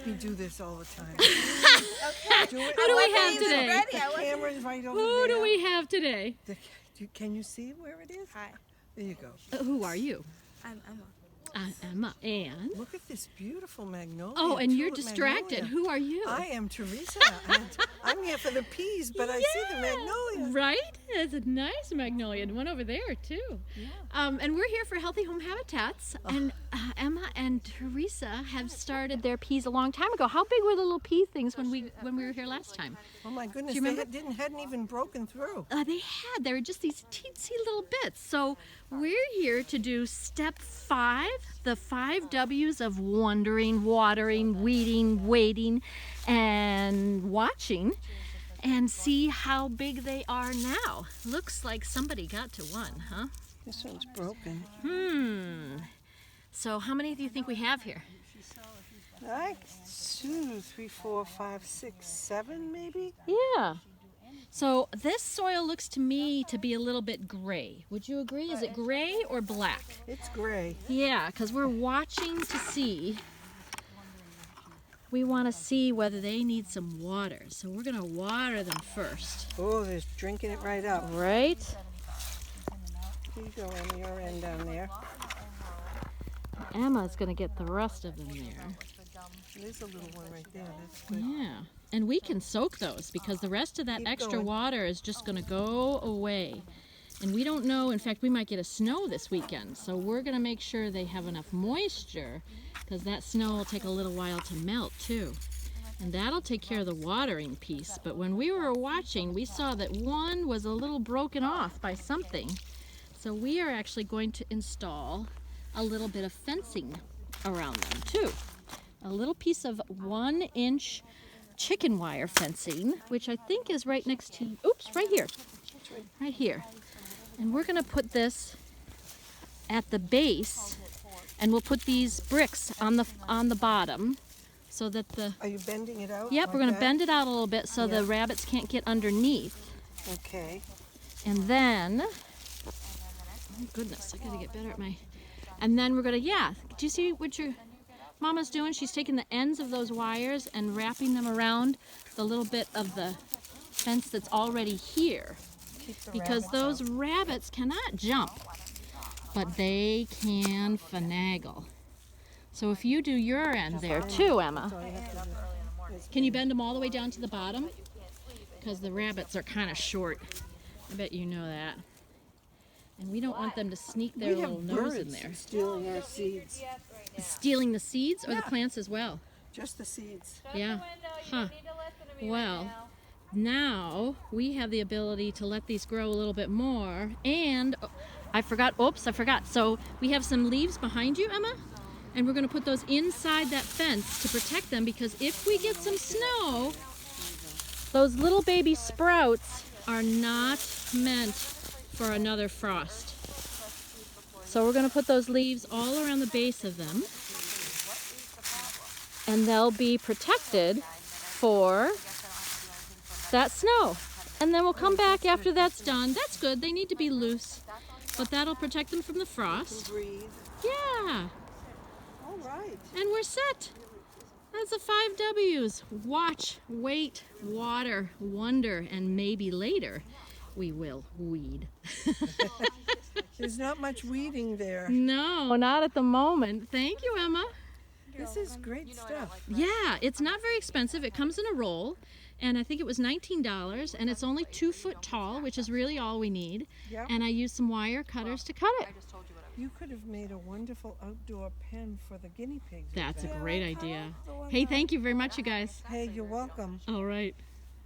me do this all the time. Okay. Do it. Who do we have today? The camera's right over there. Who do we have today? Can you see where it is? Hi. There you go. Who are you? I'm Emma. Emma. And? Look at this beautiful magnolia. Oh, and you're tulip distracted. magnolia. Who are you? I am Theresa. I'm here for the peas, but I see the magnolia. Right? It's a nice magnolia. And one over there, too. Yeah. And we're here for Healthy Home Habitats. And Emma and Theresa have started their peas a long time ago. How big were the little pea things when we were here last time? Oh my goodness, Do you remember? they hadn't even broken through. They were just these teensy little bits. So we're here to do step 5, the 5 W's of wondering, watering, weeding, waiting, and watching, and see how big they are now. Looks like somebody got to one, huh? This one's broken. So how many do you think we have here? Like 2, 3, 4, 5, 6, 7 maybe? Yeah. So this soil looks to me to be a little bit gray. Would you agree? Is it gray or black? It's gray. Yeah, because we're watching to see. We want to see whether they need some water. So we're going to water them first. Oh, they're drinking it right up. Right? Here you go, Emma, your end down there. Emma's going to get the rest of them there. There's a little one right there. That's good. Yeah. And we can soak those because the rest of that Keep extra going. water is just going to go away. And we don't know, in fact, we might get a snow this weekend. So we're going to make sure they have enough moisture because that snow will take a little while to melt too. And that'll take care of the watering piece. But when we were watching, we saw that one was a little broken off by something. So we are actually going to install a little bit of fencing around them too. A little piece of 1-inch chicken wire fencing, which I think is right next to, oops, right here. Right here. And we're going to put this at the base, and we'll put these bricks on the bottom so that the... Are you bending it out? Yep, like we're going to that? bend it out a little bit so Yeah. the rabbits can't get underneath. Okay. And then, oh goodness, I got to get better at my... And then we're going to, do you see what your Mama's doing? She's taking the ends of those wires and wrapping them around the little bit of the fence that's already here. Keep the Because rabbits those out. rabbits cannot jump, but they can finagle. So if you do your end there too, Emma, That's all you have to do. can you bend them all the way down to the bottom? Because the rabbits are kind of short. I bet you know that. And we don't want them to sneak their We little have nose in birds there. stealing our seeds. Stealing the seeds or the Yeah. plants as well? Just the seeds. Yeah. Huh. Well, now we have the ability to let these grow a little bit more. And I forgot. So we have some leaves behind you, Emma, and we're going to put those inside that fence to protect them, because if we get some snow, those little baby sprouts are not meant for another frost. So we're going to put those leaves all around the base of them, and they'll be protected for that snow. And then we'll come back after that's done. That's good. They need to be loose, but that'll protect them from the frost. Breathe. Yeah, All right. and we're set. That's the 5 W's. Watch, wait, water, wonder, and maybe later we will weed. There's not much weeding there. No, not at the moment. Thank you, Emma. This is great stuff. Yeah, it's not very expensive. It comes in a roll, and I think it was $19, and it's only 2 foot tall, which is really all we need. Yep. And I used some wire cutters to cut it. You could have made a wonderful outdoor pen for the guinea pigs. with That's a that. great idea. Hey, thank you very much, you guys. Hey, you're welcome. All right.